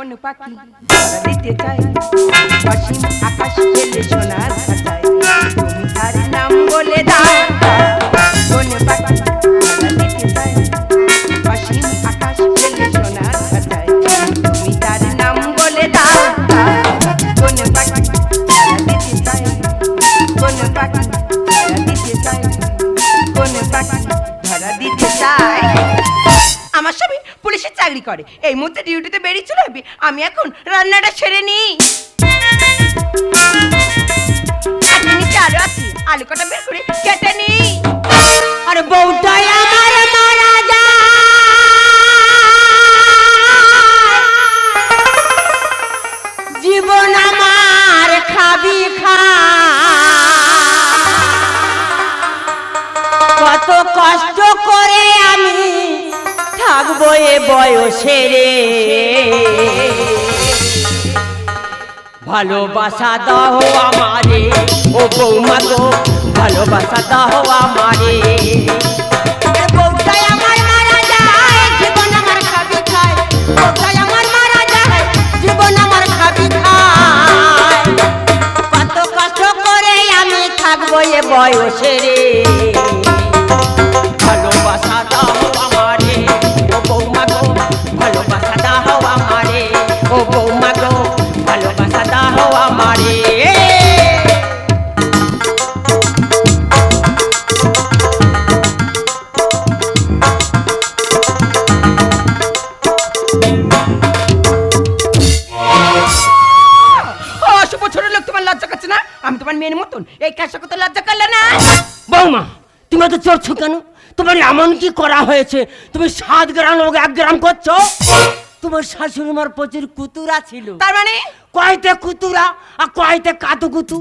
কোন পাখি ধরা দিতে চাই অসীম আকাশ পেলে সোনার খাঁচায় তুমি তার নাম বলে দাও কোন পাখি ধরা দিতে চাই অসীম আকাশ পেলে সোনার খাঁচায় তুমি তার নাম বলে দাও কোন পাখি ধরা দিতে চাই কোন পাখি ধরা দিতে চাই কোন পাখি ধরা দিতে চাই। আমার স্বামী পুলিশের চাকরি করে, এই মুহূর্তে ডিউটিতে বেরিয়ে চলে যাবে, আমি এখন রান্নাটা সেরে নিই। আরো আছি, আলু কটা বের করে কেটে নিই। আরে বউটাই আমার মারা যায়, জীবন আমার খাবি খা, কত কষ্ট করে আমি থাকবো এ বয়সে রে, ভালোবাসা দাও আমারে ও বৌমা গো, ভালোবাসা দাও আমারে। বউটাই আমার মারা যায়, জীবন আমার খাবি খায়, বউটাই আমার মারা যায়, জীবন আমার খাবি খায়, কত কষ্ট করে আমি থাকবো এ বয়সে রে, ভালোবাসা দাও আমারে ও বৌমা গো, ভালোবাসা দাও আমারে ও বৌমা গো, ভালোবাসা দাও আমারে। আমি তোমার মেয়ের মতন এই কাজটা করতে লজ্জা করলে না? বৌমা তুমি তো চড়ছো কেন? তোমার এমন কি করা হয়েছে তুমি 7 গ্রাম 1 গ্রাম করছো? তোমার শাশুড়ি মার প্রচুর কুতুরা ছিল, তার মানে কয়তে কুতুরা আর কয়তে কাতুকুতু,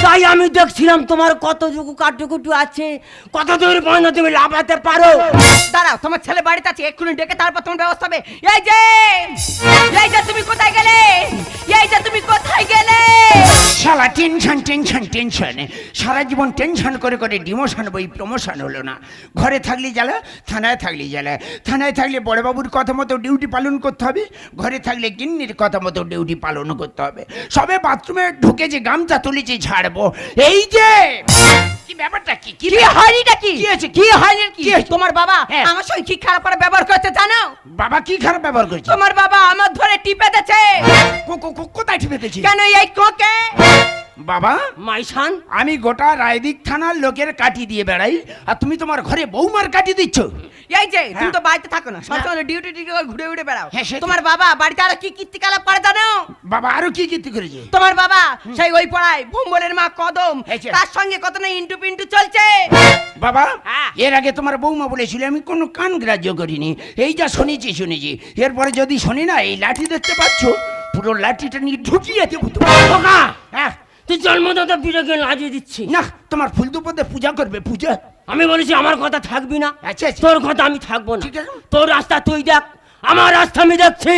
তাই আমি দেখছিলাম তোমার কতটুকু কাটুকুটু আছে, কত দূর পর্যন্ত তুমি লাফাতে পারো। দাঁড়াও, তোমার ছেলে বাড়িতে আছে, এক্ষুনি ডেকে তারপর তোমার ব্যবস্থা হবে। এই যে তুমি কোথায় গেলে? এই যে তুমি কোথায় গেলে? শালা টেনশন টেনশন টেনশন, সারা জীবন টেনশন করে করে ডিমোশন বই প্রমোশন হলো না। ঘরে থাকলে জ্বালা, থানায় থাকলে জ্বালা, থানায় থাকলে বড়বাবুর কথা মতো ডিউটি পালন করতে হবে, ঘরে থাকলে গিন্নির কথা মতো ডিউটি পালন করতে হবে। সবে বাথরুমে ঢুকে যে গামছা তুলেছি ছাড়বো, এই যে কি ব্যাপারটা, কি কি হয়নিটা কি? কি হয়েছে? কি হয়নি কি? তোমার বাবা হ্যাঁ। আমার সঙ্গে কি খারাপ করে ব্যবহার করতে জানো? বাবা কি খারাপ ব্যবহার করছে? তোমার বাবা আমার ধরে টিপে দিয়েছে। কোথায় টিপে দিয়েছি? কেন এই কোকে? বাবা মাইশান, আমি গোটা রায়দিক থানার লোকের কাটি দিয়ে বেড়াই, আর তুমি তোমার ঘরে বৌমার কাটি দিচ্ছ? এই যে তুমি তো বাড়িতে থাকো না, সবসময় ডিউটি ঘুরে ঘুরে বেড়াও। হ্যাঁ, তোমার বাবা বাড়িতে আরো কি কীর্তিকলাপ করে জানো? বাবা আরো কি কীর্তি করেছে? তোমার বাবা সেই ওই পড়ায় ভোম্বলের মা কদম, এই যে। তার সঙ্গে কত না ইন্টু পিন্টু চলছে। বাবা হ্যাঁ। এর আগে তোমার বৌমা বলেছিল, আমি কোনো কান গ্রাহ্য করিনি, এই যা শুনেছি শুনেছি, এরপরে যদি শুনি না, এই লাঠি দেখতে পাচ্ছ, পুরো লাঠিটা নিয়ে ঢুকিয়ে দেবো। হ্যাঁ, তুই জন্মদাতা বিরাগে লাগিয়ে দিচ্ছি না তোমার ফুল দুপদে পূজা করবে, পূজা। আমি বলেছি আমার কথা থাকবি না, আচ্ছা, আচ্ছা। তোর কথা আমি থাকবো না, ঠিক আছে। তোর রাস্তা তুই দেখ, আমার রাস্তা আমি দেখছি।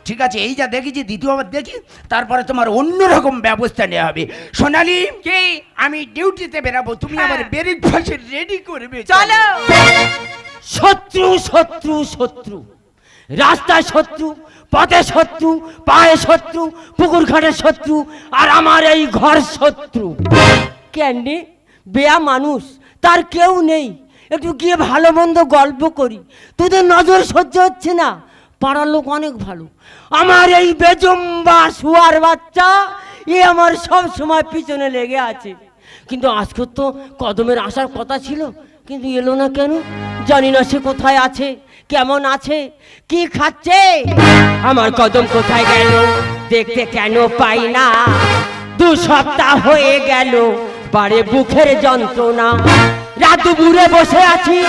ঠিক আছে, এই যা দেখেছি দ্বিতীয়বার দেখি, তারপরে তোমার অন্যরকম ব্যবস্থা নেওয়া হবে। সোনালি কি? আমি ডিউটিতে বেরাবো, তুমি হ্যাঁ। আমার ব্রেকফাস্ট রেডি করবে। চলো। শত্রু শত্রু শত্রু, রাস্তায় শত্রু, পথে শত্রু, পায়ে শত্রু, পুকুর ঘাটে শত্রু, আর আমার এই ঘর শত্রু। কেন বেয়া মানুষ, তার কেউ নেই, একটু গিয়ে ভালো মন্দ গল্প করি, তোদের নজর সহ্য হচ্ছে না, পাড়ার লোক অনেক ভালো, আমার এই বেজম্বা শুয়ার বাচ্চা এ আমার সব সময় পিছনে লেগে আছে, কিন্তু আজকে তো কদমের আসার কথা ছিল, কিন্তু এলো না কেন জানি না, সে কোথায় আছে, কেমন আছে, কি খাচ্ছে, আমার কদম কোথায় গেল দেখতে কেন পাই না, 2 সপ্তাহ হয়ে গেল বাড়ে বুকের যন্ত্রণা, রাত দুপুরে বসে আছি,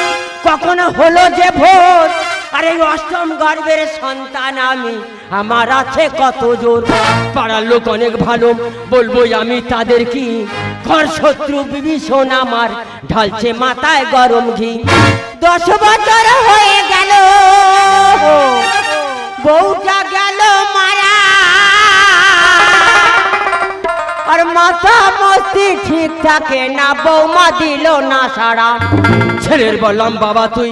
কখনো হলো যে ভোর, আর এই 8ম গর্ভের সন্তান আমি, আমার আছে কত জোর, পাড়ার লোক অনেক ভালো, বলবো আমি তাদের কি, ঘর শত্রু বিভীষণ আমার ঢালছে মাথায় গরম ঘি, 10 বছর হয়ে গেল বউটা গেল মারা, আর মাথা মস্তি ঠিক থাকে না, বৌমা দিল না সারা। ছেলের বললাম বাবা তুই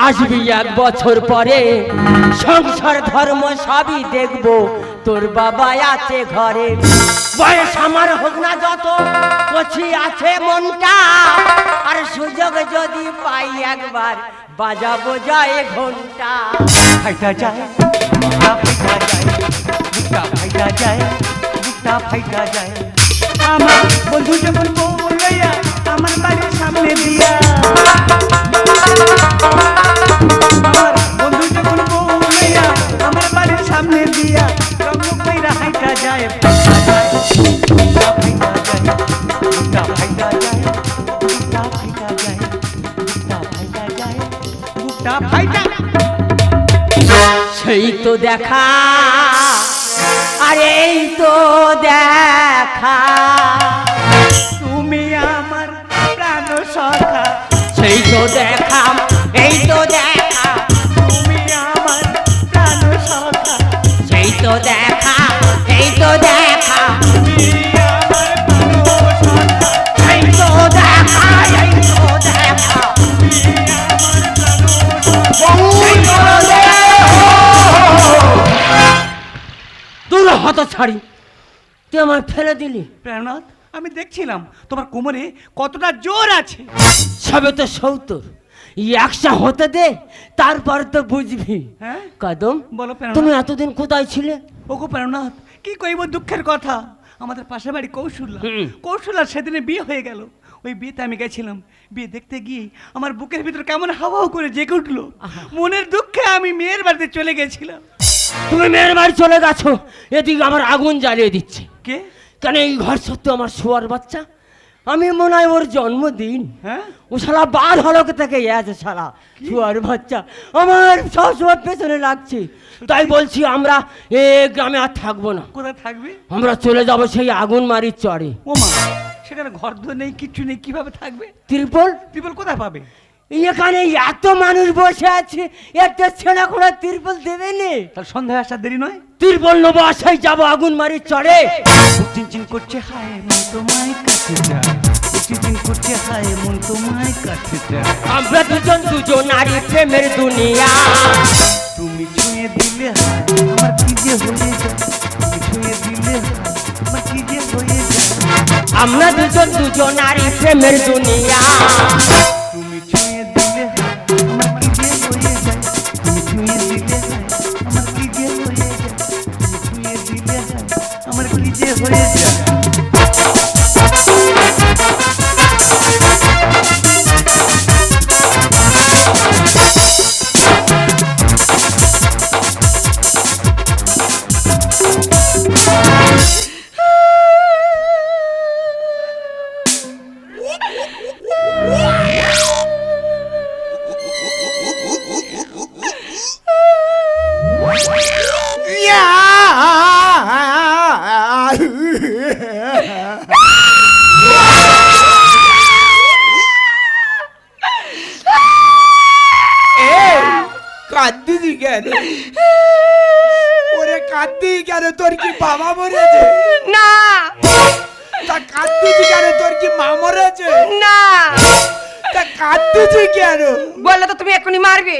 আসবি 1 বছর পরে, সংসার ধর্ম সবই দেখবো, তোর বাবা আছে ঘরে। বয়স আমার হোক না যত, কচি আছে মনটা, আর সুযোগ যদি পাই একবার বাজাবো যায় ঘন্টা। ফাইটা যায়, বুকটা ফাইটা যায়, বুকটা ফাইটা যায়, বুকটা ফাইটা যায়। আমার বন্ধু যখন বউ লইয়া আমার বাড়ির সামনে দিয়া, আমার বন্ধু যখন বউ লইয়া আমার বাড়ির সামনে দিয়া, রঙ কইরা হাইটা যায়, ফাইটা যায়, বুকটা ফাইটা যায়, বুকটা ফাইটা যায়, বুকটা ফাইটা যায়, বুকটা ফাইটা যায়, বুকটা ফাইটা। সেই তো দেখা, আরে এই তো দেখা, তুমি আমার প্রাণ সখা, সেই তো দেখা, এই তো দেখা, তুমি আমার প্রাণ সখা, সেই তো দেখা, এই তো দেখা, তুমি আমার প্রাণ সখা, এই তো দেখা, এই তো দেখা, তুমি আমার প্রাণ সখা। এই তো দেখা। তোর হত ছাড়ি, তুই আমার ফেলে দিলি। প্রেমনাথ, আমি দেখছিলাম তোমার কোমরে কতটা জোর আছে। সবে তো 70, 100 হতে দে, তারপর তো বুঝবি। হ্যাঁ কদম, বলো প্রেমনাথ। তুমি এতদিন কোথায় ছিলে? ওগো প্রেমনাথ, কি কইব দুঃখের কথা। আমাদের পাশের বাড়ি কৌশল্যা, হুম। কৌশল্যার সেদিনে বিয়ে হয়ে গেল। ওই বিয়েতে আমি গেছিলাম, বিয়ে দেখতে গিয়ে আমার বুকের ভিতর কেমন হাওয়া করে জেগে উঠলো। মনের দুঃখে আমি মেয়ের বাড়িতে চলে গেছিলাম। তুমি মেয়ের বাড়ি চলে গেছো, এদিকে আমার আগুন জ্বালিয়ে দিচ্ছে। কে? কেন এই ঘর সত্য আমার শোয়ার বাচ্চা, আমি মনে হয় ওর জন্মদিন। হ্যাঁ ও শালা বাদ হলকে থেকে আছে শালা শোয়ার বাচ্চা, আমার সবসময় পেছনে লাগছে। তাই বলছি আমরা এ গ্রামে আর থাকবো না, কোথায় থাকবে? আমরা চলে যাব সেই আগুন মারির চরে। ও মা, সেখানে ঘর তো নেই, কিচ্ছু নেই, কিভাবে থাকবে? ত্রিপল, ত্রিপল কোথায় পাবে? এখানে এত মানুষ বসে আছে, একটা ছেলে কোনো ত্রিপল দেবে নে। তাহলে সন্ধ্যায় আসার দেরি নয়। ত্রিপল নেবো, আসাই যাবো আগুন মারির চরে। চিনচিন করছে হায় মন তোমায় কাছে যায়, চিনচিন করছে হায় মন তোমায় কাছে যায়। আমরা দুজন নারী প্রেমের দুনিয়া। তুমি ছুঁয়ে দিলে হায় আমার কি যে হয়ে যায়, তুমি ছুঁয়ে দিলে হায় আমার কি যে হয়ে যায়। আমরা দুজন নারী প্রেমের দুনিয়া। তুমি ছুঁয়ে দিলে হায় আমার কি যে হয়ে যায়, তুমি ছুঁয়ে দিলে হায় আমার কি যে হয়ে যায়, তুমি ছুঁয়ে দিলে হায় আমার কি যে হয়ে যায়। কাঁদতেছি কেন? ওরে কাঁদতেই কেন? তোর কি বাবা মরেছে? না তা কাঁদতেছি কেন? তোর কি মা মরেছে? না, তা কাঁদতেছি কেন? বললে তো তুমি এখনই মারবে।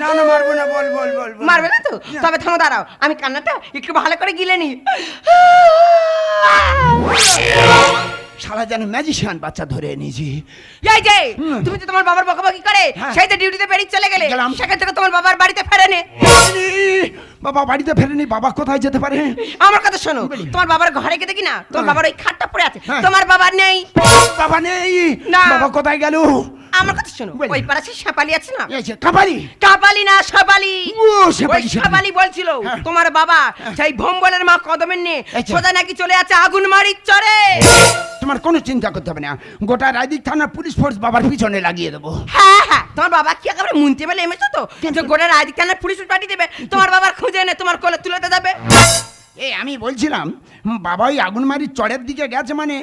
না না, মারবো না, বল বল বল বল। মারবে না তো? তবে থামো, দাঁড়াও, আমি কান্নাটা একটু ভালো করে গিলে নি। শালা যেন ম্যাজিশিয়ান বাচ্চা ধরে এনেছি। এই যে তুমি তো তোমার বাবার বকাবকি করে হ্যাঁ। সেই যে ডিউটিতে বেরিয়ে চলে গেলে, গেলাম। সেখান থেকে তোমার বাবার বাড়িতে ফেরেনি। বাবা বাড়িতে ফেরেনি? বাবা কোথায় যেতে পারে? আমার কথা শোনো, বলি। তোমার বাবার ঘরে গিয়ে দেখি না তোমার হ্যাঁ। বাবার ওই খাটটা পড়ে আছে, হ্যাঁ। তোমার বাবা নেই। বাবা নেই? না। বাবা কোথায় গেল? আমার কথা শোনো, বলি। ওই পাড়াতে সাপালি আছে না? এই যে কাপালি। কাপালি না, সাপালি। ও, শেফালি, ওই শেফালি। সাপালি বলছিল হ্যাঁ। তোমার বাবা সেই ভম্বলের মা কদমের নিয়ে আচ্ছা। সোজা নাকি চলে আছে আগুন মারির চরে। তোমার কোনো চিন্তা করতে হবে না, গোটা রায়দিক থানা পুলিশ ফোর্স বাবার পিছনে লাগিয়ে দেবো। হ্যাঁ হ্যাঁ, তোমার বাবা কি একেবারে মুনতে বেলে এমেছো তো, যে গোটা রায়দিক থানার পুলিশ পাঠিয়ে দেবে, তোমার বাবার খুঁজে এনে তোমার কোলে তুলে দেবে। এই আমি বলছিলাম, বাবা ওই আগুনমারির চড়ের দিকে গেছে, মানে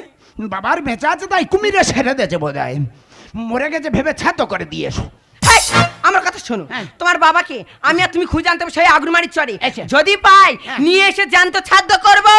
বাবার বেঁচে আছে তাই কুমিরে সেরে দিয়েছে বোধ হয়, মরে গেছে ভেবে ছাতো করে দিয়েছো। এই, আমার কথা শোনো, হ্যাঁ। তোমার বাবাকে আমি আর তুমি খুঁজে আনতে হবে সেই আগুনমারির চরে। আচ্ছা। যদি পাই হ্যাঁ। নিয়ে এসে জ্যান্ত ছাদ্য করবো।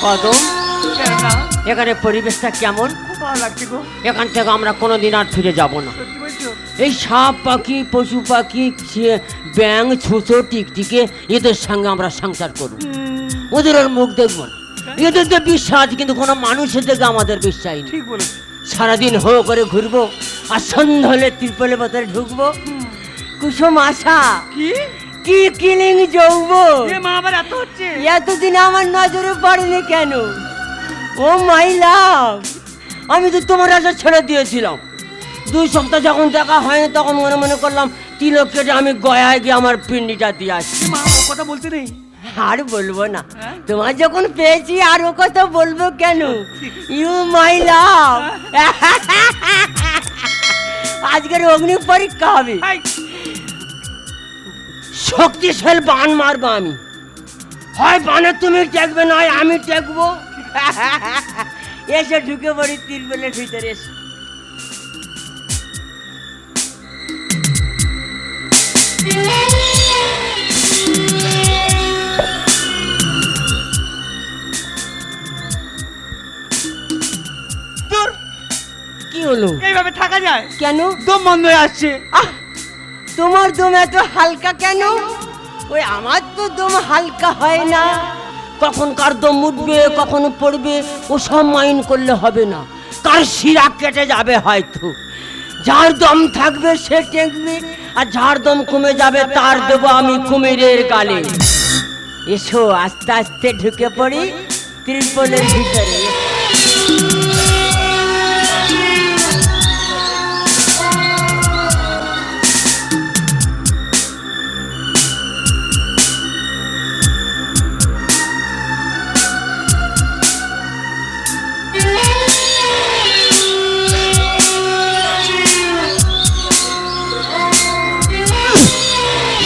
কদম, কেন না? এখানে পরিবেশটা কেমন? খুব ভালো লাগছে গো। এখান থেকে আমরা কোনোদিন আর ফিরে যাব না। সত্যি বলছো? এই সাপ পাখি, পশু পাখি, ব্যাঙ, ছুঁচো, টিকটিকে, এদের সঙ্গে আমরা সংসার করব। ওদের আর মুখ দেখবো না। এদের তো বিশ্বাস, কিন্তু কোনো মানুষের দেখে আমাদের বিশ্বাস নেই। ঠিক বলেছো। সারাদিন হো করে ঘুরবো, আর সন্ধ্যা হলে তিরপলের ভেতরে ঢুকবো। কুসুম আশা, কি? কি কিলিং যৌব, এ মা আবার এত হচ্ছে? এতদিন আমার নজরে পড়েনি কেন? ও মাই লাভ, আমি তো তোমার আশা ছেড়ে দিয়েছিলাম। 2 সপ্তাহ যখন দেখা হয়নি তখন মনে মনে করলাম তিলক কেটে আমি গয়ায় গিয়ে আমার পিন্ডিটা দিয়ে আসি। এ মা ও কথা বলতে নেই। আর বলবো না, হ্যাঁ? তোমার যখন পেয়েছি আর ও কথা বলবো কেন? ইউ মাই লাভ, আজকের অগ্নি পরীক্ষা হবে। আই, শক্তিশাল বান মারবো আমি, হয় বানে তুমি টেকবে, নয় আমি টেকবো। এসে ঢুকে পড়ি তিরপলের ভিতরে এসে। দূর, কি হলো? এইভাবে থাকা যায়? কেন? দম বন্ধ হয়ে আসছে। আহ, তোমার দম এত হালকা কেন? ওই আমার তো দম হালকা হয় না। কখন কার দম উঠবে, কখন পড়বে, ও সব মাইন্ড করলে হবে না। কার শিরা কেটে যাবে হয়তো। যার দম থাকবে সে টেকবে, আর যার দম কমে যাবে তার দেবো আমি কুমিরের গালে। এসো আস্তে আস্তে ঢুকে পড়ি তিরপলের ভিতরে।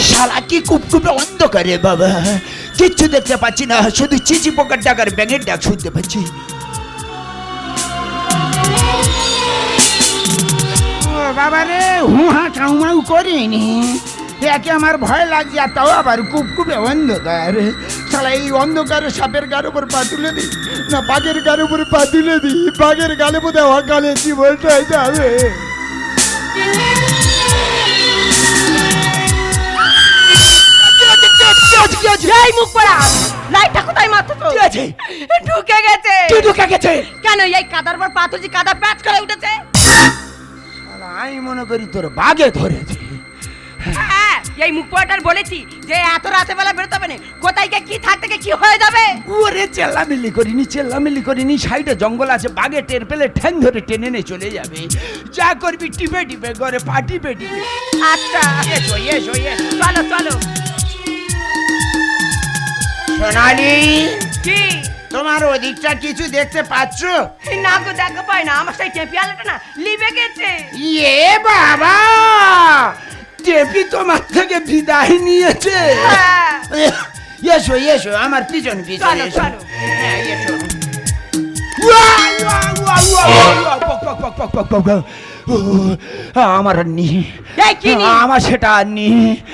শালা কি কুপকুপে অন্ধকারে বাবা, কিচ্ছু দেখতে পাচ্ছি না, শুধু চিচি পোকার ডাক আর ব্যাঙের ডাক শুনতে পাচ্ছি। ও বাবা রে, হুহা চাউমাউ করিনি, একে আমার ভয় লাগছে, আর তাও আবার কুপকুপে অন্ধকার। শালা এই অন্ধকারে সাপের গার উপর পা তুলে দিই না বাঘের গার উপর পা তুলে দিই, বাঘের গালে বোধ হয় অকালে জীবনটা যাবে। এই মুখ পড়া, লাইটটা কোথায় মারছো? কি আছে? ঢুকে গেছে। কি ঢুকে গেছে? কেন এই কাদার পর পা তুলছি, কাদা প্যাচ করে উঠেছে। শালা আমি মনে করি তোর বাঘে ধরেছে। হ্যাঁ, এই মুখ পড়াটার বলেছি যে এত রাতে বেলা বেরোতে হবে না, কোথায় গিয়ে কি থাক থেকে কি হয়ে যাবে। ওরে চেল্লামিল্লি করিনি, সাইডে জঙ্গল আছে, বাঘে টের পেলে ঠ্যাং ধরে টেনে নিয়ে চলে যাবে। যা করবি টিপে টিপে করে পা টিপে টিপে। আচ্ছা এসো এসো এসো। চলো চলো। সোনালি, কি? তোমার ওদিকটা কিছু দেখতে পাচ্ছ? না গো, দেখা পাই না, আমার সেই টেপিয়ালাটা না লিবে গেছে। ইয়ে বাবা, টেপি তোমার থেকে বিদায় নিয়েছে। হ্যাঁ। এসো এসো আমার পিছন পিছন চলো, এসো। চলো। হ্যাঁ, এসো। উয়া, উয়া, উয়া, উয়া, উয়া, পক, পক, পক, পক, পক, পক। ও, আমার আর নি, এই কিডনি? আমার সেটা আর নি।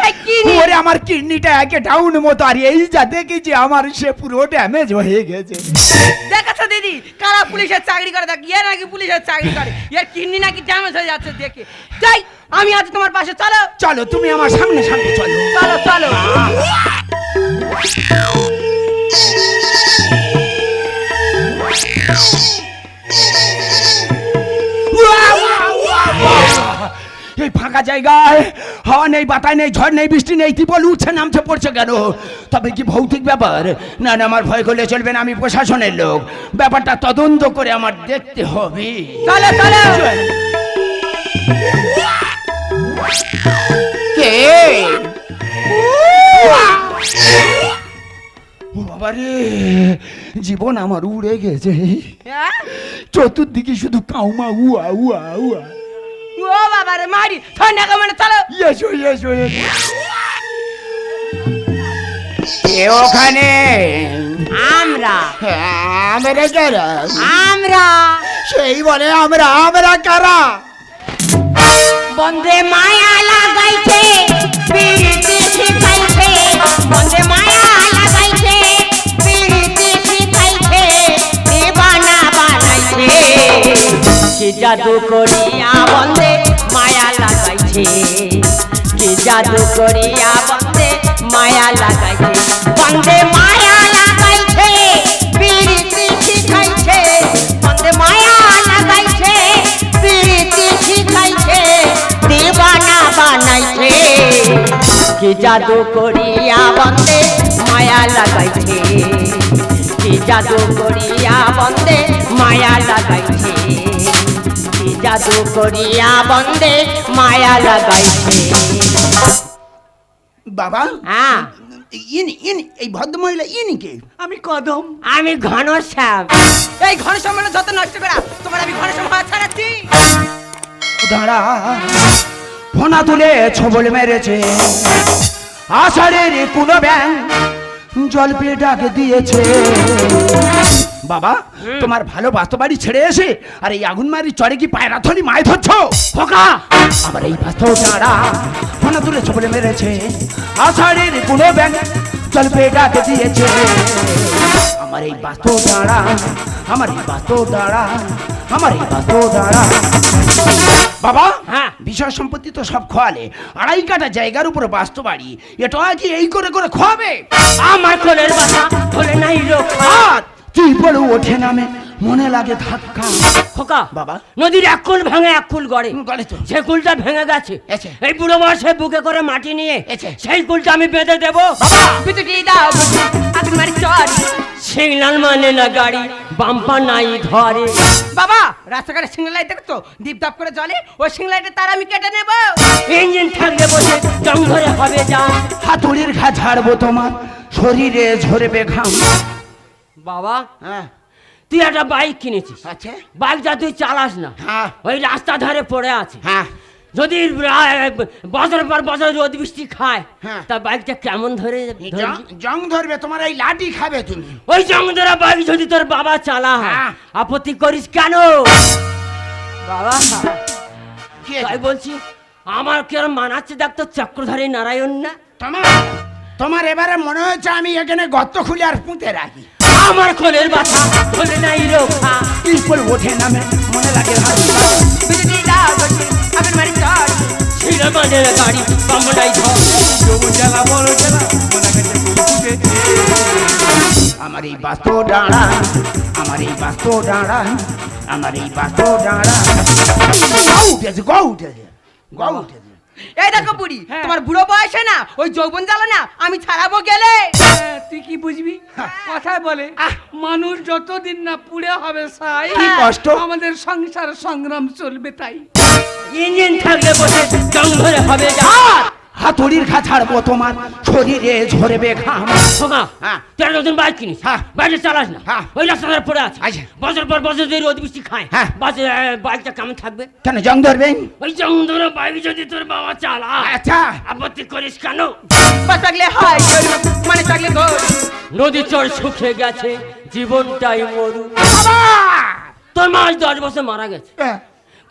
এই কিডনি? ওরে আমার কিডনিটা একে ডাউন মতো, আর এই যা দেখেছি আমার সে পুরো ড্যামেজ হয়ে গেছে। দেখাচ্ছ দিদি, কারা পুলিশের চাকরি করে, দেখ ইয়ে নাকি পুলিশের চাকরি করে, এর কিডনি নাকি ড্যামেজ হয়ে যাচ্ছে দেখে। তাই আমি আজ তোমার পাশে, চলো চলো তুমি আমার সামনে সামনে চলো। চলো চলো। এই ফাঁকা জায়গায় হাওয়া নেই, বাতায় নেই, ঝড় নেই, বৃষ্টি নেই, ত্রিপল উঠছে নামছে পড়ছে কেন? তবে কি ভৌতিক ব্যাপার? না না, আমার ভয় করলে চলবে না, আমি প্রশাসনের লোক, ব্যাপারটা তদন্ত করে আমার দেখতে হবে। চলো চলো। কে? ও বাবা রে, জীবন আমার উড়ে গেছে, হ্যাঁ? চতুর্দিকে শুধু কাউমা উয়া উয়া উয়া। ও বাবা রে মারি, ঠান্ডা কামড়ে, চলো। এসো এসো এসো। কে ওখানে? আমরা আমরা কারা? আমরা সেই বলে আমরা কারা? বন্দে মায়া লাগাইছে, পিরিতি শিখাইছে, বন্দে মায়া লাগাইছে, পিরিতি শিখাইছে, জাদু করিয়া বন্দে মায়া লাগাইছে, কি জাদু করিয়া বন্দে মায়া লাগাইছে, বন্দে মায়া লাগাইছে, প্রীতি শিখাইছে, বন্দে মায়া লাগাইছে, প্রীতি শিখাইছে, দিবানা বানাইছে, কি জাদু করিয়া বন্দে মায়া লাগাইছে, কি জাদু করিয়া বন্দে মায়া লাগাইছে, কি জাদু করিয়া বন্দে মায়া লাগাইছে। বাবা হ্যাঁ, ইনি ইনি এই ভদ্রমহিলা ইনি কে? আমি কদম। আমি ঘনশ্যাম। এই ঘন সম্মান যত নষ্ট করা তোমার আমি ঘন সম্মান ছাড়াচ্ছি। দাঁড়া, ফোনা তুলে ছবল মেরেছে, আষাঢ়ের কোনো ব্যাং জল পেয়ে ডাকে দিয়েছে। বাবা তোমার ভালো বাস্তব বাড়ি ছেড়ে এসে আর এই আগুন মারি চড়ে কি পায়রা থলি মায় ধরছ? খোকা, আবার এই বাস্তব দাঁড়া, ফোনা তুলে ছবল মেরেছে, আষাঢ়ের কোনো ব্যাং জল পেয়ে ডাকে দিয়েছে। আমার এই বাস্তব দাঁড়া, আমার এই বাস্তব দাঁড়া, আমার এই বাস্তব দাঁড়া। বাবা হ্যাঁ। বিষয় সম্পত্তি তো সব খোয়ালে, 2.5 কাঠা জায়গার উপরে বাস্তু বাড়ি, এটা কি এই করে করে খোয়াবে? আমার কোলের বাসা কোলে নাই রক্ষা। আর তুই বলে ওঠে নামে মনে লাগে ধাক্কা। খোকা বাবা। নদীর এক কুল ভাঙে এক কুল গড়ে, গড়ে তো। যে কুলটা ভেঙে গেছে আচ্ছা। এই বুড়ো বয়সে বুকে করে মাটি নিয়ে আচ্ছা। সেই কুলটা আমি বেঁধে দেবো। বিতুটি দাও আগুন মারি চড়। সিগন্যাল মানে না গাড়ি, বাম্পা নাই ধরে। বাবা রাস্তাঘাটে সিগন্যাল লাইট দেখো তো, দীপ দাপ করে জ্বলে, ওই সিগন্যাল লাইটের তার আমি কেটে নেব। ইঞ্জিন থাকবে বসে জং ধরে হবে যা। হাতুড়ির ঘা ঝাড়বো তোমার শরীরে ঝরবে ঘাম। বাবা হ্যাঁ তুই একটা বাইক কিনেছিস, আচ্ছা বাইক যা তুই চালাস না, হ্যাঁ ওই রাস্তা ধারে পড়ে আছে। হ্যাঁ যদি বছর পর বছর রোদ বৃষ্টি খায় হ্যাঁ। তা বাইকটা কেমন ধরে জং ধরবে তোমার, এই লাঠি খাবে তুমি। ওই জঙ্গদরা বাইক যদি তোর বাবা চালা হ্যাঁ। আপত্তি করিস কেন? বাবা কি তাই বলছি, আমার কেরম মানাচ্ছে দেখ তো চক্রধারী নারায়ণ না। তোমার তোমার এবারে মনে হচ্ছে আমি এখানে গর্ত খুলে আর পুঁতে রাখি। আমার কোলের বাসা কোলে নাই রক্ষা। পিপল ওঠে নামে মনে লাগে ধাক্কা। বিতুটি দাও আগুন মারি চড়। ছিল মানে গাড়ি বাম্পা নাই ধর। যৌবন জ্বালা বড় জ্বালা, মনে কাছে ফুল ফুটেছে। আমার এই বাস্তব ডাঁড়া, আমার এই বাস্তব ডাঁড়া, আমার এই বাস্তব ডাঁড়া। গা উঠেছে, গা উঠেছে, গা উঠেছে। এই দেখো বুড়ি, হ্যাঁ। তোমার বুড়ো বয়সে না ওই যৌবন জ্বালা না আমি ছাড়াবো গেলে। হ্যাঁ, তুই কি বুঝবি? কথায় বলে মানুষ যতদিন না পুড়ে হবে সাই, কি কষ্ট। আমাদের সংসার সংগ্রাম চলবে তাই। ইঞ্জিন থাকলে বসে জং ধরে হবে যা। হাতুড়ির ঘা ছাড়বো তোমার শরীরে ঝরবে ঘাম। খোকা হ্যাঁ। তুই একটা নতুন বাইক কিনিস, হ্যাঁ। বাইরে চালাস না, হ্যাঁ। ওই রাস্তা ধারে পড়ে আছে। আচ্ছা। বছর পর বছর যদি রোদ বৃষ্টি খায় হ্যাঁ। বাইকটা কেমন থাকবে? কেন জং ধরবে? ওই জং ধরে বাইক যদি তোর বাবা চালা আচ্ছা আপত্তি করিস কেন? বাস থাকলে হয় গরু, মানে থাকলে গরু। নদী চর শুকিয়ে গেছে, জীবনটাই মরু। বাবা! তোর মা আজ 10 বছর মারা গেছে,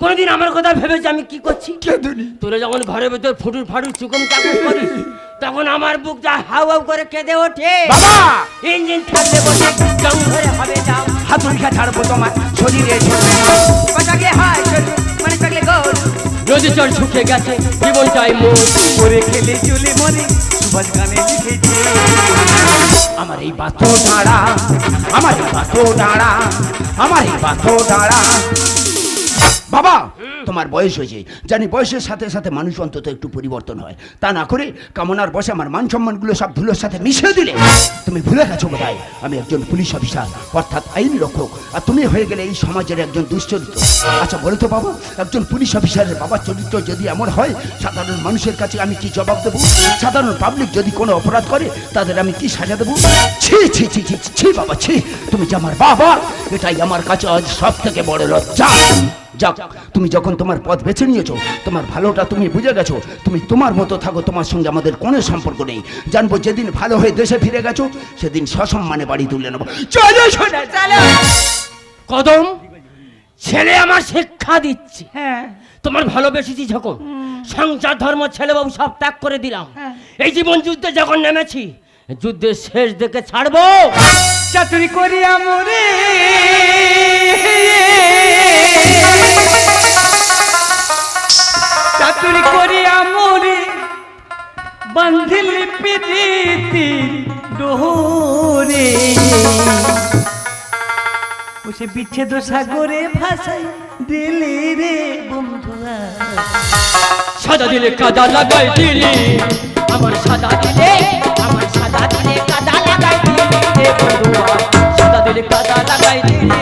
কোনোদিন আমার কথা ভেবেছি আমি কি করছি? কেঁদুনি। তোরা যখন ঘরের ভেতর ফুটুর ফাটুর চুকম চাকম করিস তখন আমার বুকটা হাউ হাউ করে কেঁদে ওঠে। বাবা! ইঞ্জিন থাকলে বসে জং ধরে হবে যাও। হাতুড়ি ঘা ছাড়বো তোমার শরীরে ঝরবে ঘাম। বাস থাকলে হয় গরু, মানে থাকলে গরু। নদী চর শুকিয়ে গেছে, জীবনটাই মোর। করে খেলে চলে মরে সুভাষ গানে লিখেছে। আমার এই বাস্তব ডাঁড়া, আমার এই বাস্তব ডাঁড়া, আমার এই বাস্তব ডাঁড়া। বাবা তোমার বয়স হয়েছে জানি, বয়সের সাথে সাথে মানুষ অন্তত একটু পরিবর্তন হয়, তা না করে কামনার বসে আমার মান সম্মানগুলো সব ধুলোর সাথে মিশিয়ে দিলে। তুমি ভুলে গেছো বোধহয় আমি একজন পুলিশ অফিসার, অর্থাৎ আইন রক্ষক, আর তুমি হয়ে গেলে এই সমাজের একজন দুশ্চরিত্র। আচ্ছা বলো তো বাবা, একজন পুলিশ অফিসারের বাবার চরিত্র যদি এমন হয়, সাধারণ মানুষের কাছে আমি কি জবাব দেবো? সাধারণ পাবলিক যদি কোনো অপরাধ করে তাদের আমি কি সাজা দেবো? ছি ছি ছি ছি ছি বাবা ছি, তুমি যে আমার বাবা, এটাই আমার কাছে আজ সব থেকে বড় লজ্জা। যাক, তুমি যখন তোমার পথ বেছে নিয়েছো, তোমার ভালোটা তুমি বুঝে গেছো, তুমি তোমার মতো থাকো, তোমার সঙ্গে আমাদের কোনো সম্পর্ক নেই। জানবো যেদিন ভালো হয়ে দেশে ফিরে গেছো সেদিন সসম্মানে বাড়ি তুলে নেবো। চলো সোনা চলো। কদম, ছেলে আমার শিক্ষা দিচ্ছে। হ্যাঁ তোমার ভালোবেসেছি যখন, সংসার ধর্ম ছেলে বাবু সব ত্যাগ করে দিলাম। এই জীবন যুদ্ধে যখন নেমেছি, যুদ্ধের শেষ দেখে ছাড়বো। চাতুরি করিয়া মরে চাতুরি করিয়া মোরে বান্ধিলি প্রীতি ডোরে সে বিচ্ছেদ সাগরে ভাসাই দিলি রে বন্ধুয়া সাদা দিলে কাদা লাগাই দিলি আমার সাদা দিলে কাদা লাগাই দিলি রে বন্ধুয়া সাদা দিলে কাদা লাগাই দিলি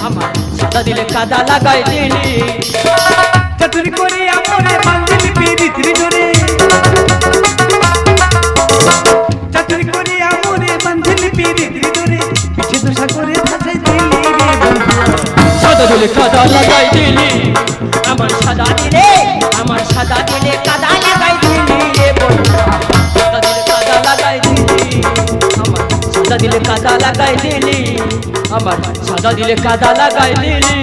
আমার সাদা দিলে কাদা লাগাই দিলি চাতুরি করিয়া মোরে বান্ধিলি প্রীতি ডোরে চাতুরি করিয়া মোরে বান্ধিলি প্রীতি ডোরে বিচ্ছেদ সাগরে ভাসাই দিলি রে বন্ধুয়া সাদা দিলে কাদা লাগাই দিলি আমার সাদা দিলে কাদা লাগাই দিলি রে বন্ধুয়া সাদা দিলে কাদা লাগাই দিলি আমার সাদা দিলে কাদা লাগাই দিলি আমার সাদা দিলে কাদা লাগাই দিলি